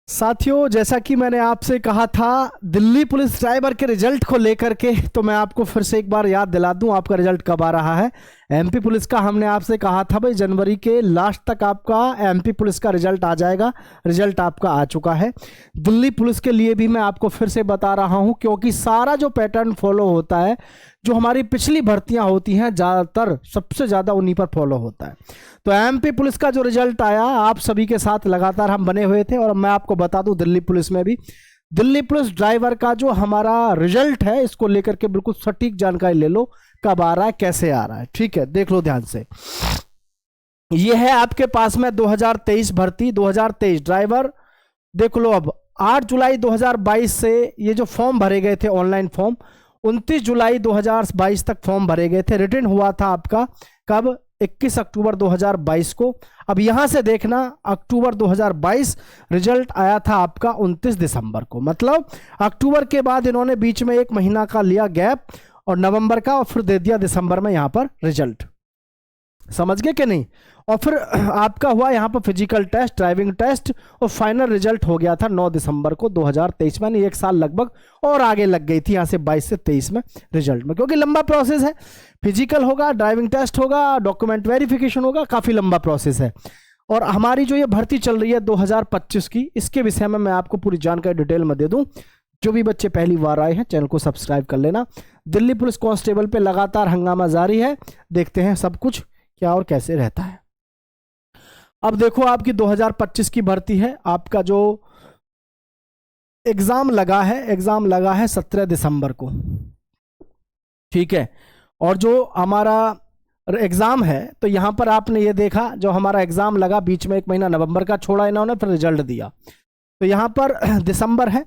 साथियों, जैसा कि मैंने आपसे कहा था दिल्ली पुलिस ड्राइवर के रिजल्ट को लेकर के, तो मैं आपको फिर से एक बार याद दिला दूं आपका रिजल्ट कब आ रहा है। एमपी पुलिस का हमने आपसे कहा था भाई जनवरी के लास्ट तक आपका एमपी पुलिस का रिजल्ट आ जाएगा। रिजल्ट आपका आ चुका है। दिल्ली पुलिस के लिए भी मैं आपको फिर से बता रहा हूं, क्योंकि सारा जो पैटर्न फॉलो होता है, जो हमारी पिछली भर्तियां होती हैं, ज़्यादातर सबसे ज़्यादा उन्हीं पर फॉलो होता है। तो एमपी पुलिस का जो रिजल्ट आया, आप सभी के साथ लगातार हम बने हुए थे, और मैं आपको बता दूं दिल्ली पुलिस में भी दिल्ली पुलिस ड्राइवर का जो हमारा रिजल्ट है, इसको लेकर के बिल्कुल सटीक जानकारी ले लो, कब आ रहा है, कैसे आ रहा है। ठीक है, देख लो ध्यान से। ये है आपके पास में 2023 भर्ती, 2023 ड्राइवर। देख लो, अब 8 जुलाई 2022 से ये जो फॉर्म भरे गए थे ऑनलाइन फॉर्म, 29 जुलाई 2022 तक फॉर्म भरे गए थे। रिटर्न हुआ था आपका कब? 21 अक्टूबर 2022 को। अब यहां से देखना, अक्टूबर 2022, रिजल्ट आया था आपका 29 दिसंबर को। मतलब अक्टूबर के बाद इन्होंने बीच में एक महीना का लिया गैप, और नवंबर का, और फिर दे दिया दिसंबर में यहां पर रिजल्ट। समझ गए कि नहीं? और फिर आपका हुआ यहाँ पर फिजिकल टेस्ट, ड्राइविंग टेस्ट, और फाइनल रिजल्ट हो गया था 9 दिसंबर को 2023 में। एक साल लगभग और आगे लग गई थी यहाँ से 22 से 23 में रिजल्ट में, क्योंकि लंबा प्रोसेस है। फिजिकल होगा, ड्राइविंग टेस्ट होगा, डॉक्यूमेंट वेरिफिकेशन होगा, काफ़ी लंबा प्रोसेस है। और हमारी जो ये भर्ती चल रही है 2025 की, इसके विषय में मैं आपको पूरी जानकारी डिटेल में दे दूँ। जो भी बच्चे पहली बार आए हैं, चैनल को सब्सक्राइब कर लेना। दिल्ली पुलिस कांस्टेबल पे लगातार हंगामा जारी है। देखते हैं सब कुछ क्या और कैसे रहता है। अब देखो, आपकी 2025 की भर्ती है। आपका जो एग्जाम लगा है 17 दिसंबर को। ठीक है, और जो हमारा एग्जाम है, तो यहां पर आपने ये देखा, जो हमारा एग्जाम लगा बीच में एक महीना नवंबर का छोड़ा इन्होंने, फिर रिजल्ट दिया। तो यहां पर दिसंबर है।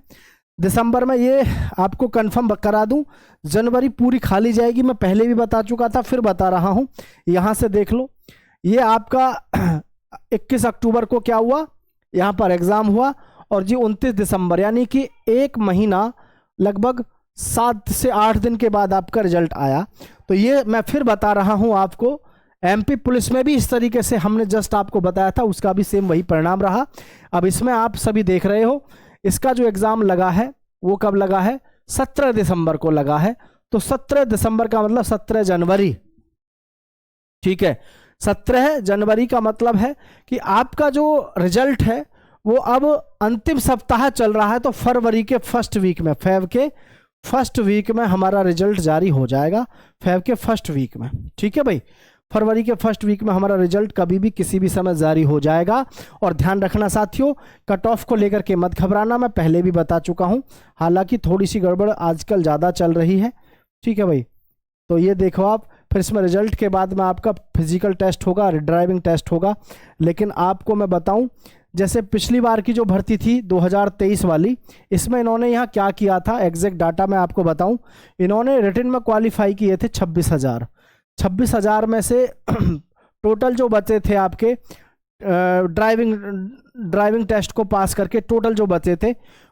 दिसंबर में ये आपको कंफर्म करा दूं, जनवरी पूरी खाली जाएगी। मैं पहले भी बता चुका था, फिर बता रहा हूं। यहां से देख लो, ये आपका 21 अक्टूबर को क्या हुआ, यहां पर एग्जाम हुआ, और जी 29 दिसंबर, यानी कि एक महीना लगभग 7 से 8 दिन के बाद आपका रिजल्ट आया। तो ये मैं फिर बता रहा हूं आपको, एमपी पुलिस में भी इस तरीके से हमने जस्ट आपको बताया था, उसका भी सेम वही परिणाम रहा। अब इसमें आप सभी देख रहे हो, इसका जो एग्जाम लगा है वो कब लगा है? 17 दिसंबर को लगा है। तो 17 दिसंबर का मतलब 17 जनवरी। ठीक है, 17 जनवरी का मतलब है कि आपका जो रिजल्ट है वो अब अंतिम सप्ताह चल रहा है। तो फरवरी के फर्स्ट वीक में, फेब के फर्स्ट वीक में हमारा रिजल्ट जारी हो जाएगा। फेब के फर्स्ट वीक में। ठीक है भाई, फरवरी के फर्स्ट वीक में हमारा रिजल्ट कभी भी किसी भी समय जारी हो जाएगा। और ध्यान रखना साथियों, कट ऑफ को लेकर के मत घबराना, मैं पहले भी बता चुका हूं। हालांकि थोड़ी सी गड़बड़ आजकल ज़्यादा चल रही है। ठीक है भाई, तो ये देखो आप, फिर इसमें रिजल्ट के बाद में आपका फिजिकल टेस्ट होगा, ड्राइविंग टेस्ट होगा। लेकिन आपको मैं बताऊं, जैसे पिछली बार की जो भर्ती थी 2023 वाली, इसमें इन्होंने यहाँ क्या किया था, एग्जैक्ट डाटा मैं आपको बताऊं। इन्होंने रिटन में क्वालिफाई किए थे 26,000 में से टोटल जो बचे थे आपके ड्राइविंग टेस्ट को पास करके, टोटल जो बचे थे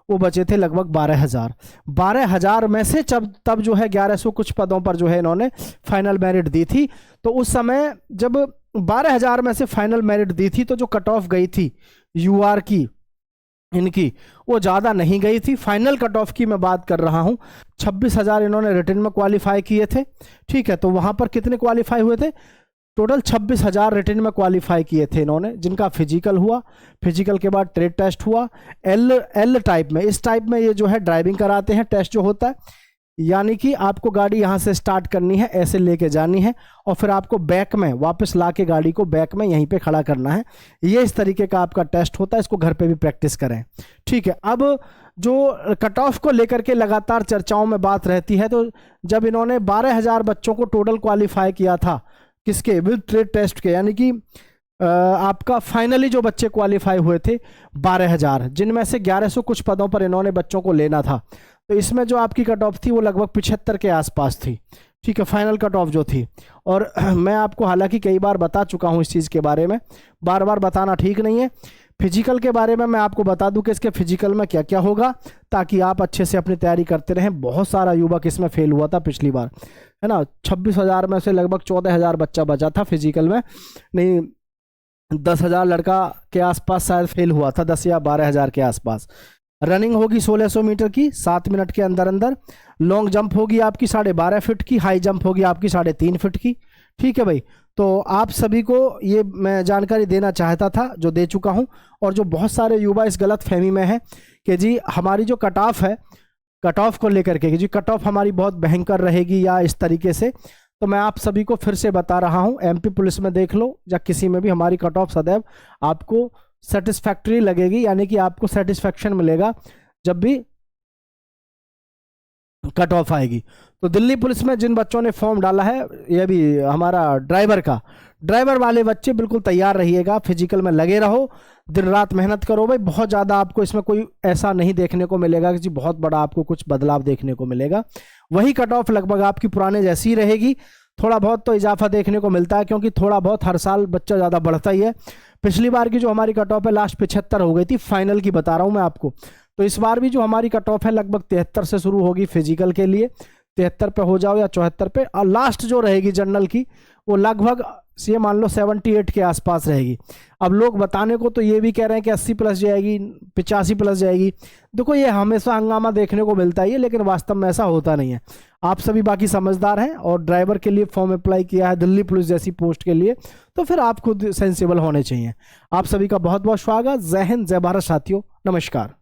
वो बचे थे लगभग 12,000 में से। तब जो है 1100 कुछ पदों पर जो है इन्होंने फाइनल मेरिट दी थी। तो उस समय जब 12,000 में से फाइनल मेरिट दी थी, तो जो कट ऑफ गई थी यूआर की, इनकी, वो ज़्यादा नहीं गई थी। फाइनल कट ऑफ की मैं बात कर रहा हूँ। 26,000 इन्होंने रिटन में क्वालिफाई किए थे। ठीक है, तो वहाँ पर कितने क्वालिफाई हुए थे? टोटल 26,000 रिटन में क्वालिफाई किए थे इन्होंने, जिनका फिजिकल हुआ। फिजिकल के बाद ट्रेड टेस्ट हुआ, एल टाइप में। इस टाइप में ये जो है ड्राइविंग कराते हैं, टेस्ट जो होता है, यानी कि आपको गाड़ी यहाँ से स्टार्ट करनी है, ऐसे लेके जानी है, और फिर आपको बैक में वापस ला के गाड़ी को बैक में यहीं पे खड़ा करना है। ये इस तरीके का आपका टेस्ट होता है। इसको घर पे भी प्रैक्टिस करें। ठीक है, अब जो कट ऑफ को लेकर के लगातार चर्चाओं में बात रहती है, तो जब इन्होंने 12,000 बच्चों को टोटल क्वालिफाई किया था, किसके? विद ट्रेड टेस्ट के, यानी कि आपका फाइनली जो बच्चे क्वालिफाई हुए थे 12,000, जिनमें से 1100 कुछ पदों पर इन्होंने बच्चों को लेना था। तो इसमें जो आपकी कट ऑफ थी वो लगभग 75 के आसपास थी। ठीक है, फाइनल कट ऑफ जो थी। और मैं आपको हालांकि कई बार बता चुका हूँ इस चीज़ के बारे में, बार बार बताना ठीक नहीं है। फिजिकल के बारे में मैं आपको बता दूं कि इसके फिजिकल में क्या क्या होगा, ताकि आप अच्छे से अपनी तैयारी करते रहें। बहुत सारा युवक इसमें फेल हुआ था पिछली बार, है ना। 26,000 में से लगभग 14,000 बच्चा बचा था फिजिकल में। नहीं, 10,000 लड़का के आसपास शायद फेल हुआ था, 10 या 12,000 के आसपास। रनिंग होगी 1600 मीटर की 7 मिनट के अंदर अंदर। लॉन्ग जंप होगी आपकी 12.5 फीट की। हाई जंप होगी आपकी 3.5 फीट की। ठीक है भाई, तो आप सभी को ये मैं जानकारी देना चाहता था, जो दे चुका हूँ। और जो बहुत सारे युवा इस गलत फहमी में है कि जी हमारी जो कट ऑफ है, कट ऑफ को लेकर के कि जी कट ऑफ हमारी बहुत भयंकर रहेगी या इस तरीके से, तो मैं आप सभी को फिर से बता रहा हूँ, एमपी पुलिस में देख लो या किसी में भी, हमारी कट ऑफ सदैव आपको सेटिस्फैक्टरी लगेगी, यानी कि आपको सेटिस्फैक्शन मिलेगा जब भी कट ऑफ आएगी। तो दिल्ली पुलिस में जिन बच्चों ने फॉर्म डाला है, ये भी हमारा ड्राइवर वाले बच्चे बिल्कुल तैयार रहिएगा, फिजिकल में लगे रहो, दिन रात मेहनत करो भाई। बहुत ज़्यादा आपको इसमें कोई ऐसा नहीं देखने को मिलेगा कि जी बहुत बड़ा आपको कुछ बदलाव देखने को मिलेगा। वही कट ऑफ लगभग आपकी पुराने जैसी रहेगी। थोड़ा बहुत तो इजाफा देखने को मिलता है, क्योंकि थोड़ा बहुत हर साल बच्चा ज़्यादा बढ़ता ही है। पिछली बार की जो हमारी कट ऑफ है लास्ट 75 हो गई थी, फाइनल की बता रहा हूँ मैं आपको। तो इस बार भी जो हमारी कट ऑफ है लगभग 73 से शुरू होगी फिजिकल के लिए, 73 पे हो जाओ या 74 पे, और लास्ट जो रहेगी जनरल की वो लगभग ये मान लो 78 के आसपास रहेगी। अब लोग बताने को तो ये भी कह रहे हैं कि 80 प्लस जाएगी, 85 प्लस जाएगी। देखो ये हमेशा हंगामा देखने को मिलता है, लेकिन वास्तव में ऐसा होता नहीं है। आप सभी बाकी समझदार हैं और ड्राइवर के लिए फॉर्म अप्लाई किया है दिल्ली पुलिस जैसी पोस्ट के लिए, तो फिर आप खुद सेंसिबल होने चाहिए। आप सभी का बहुत बहुत स्वागत। जय हिंद, जय भारत साथियों, नमस्कार।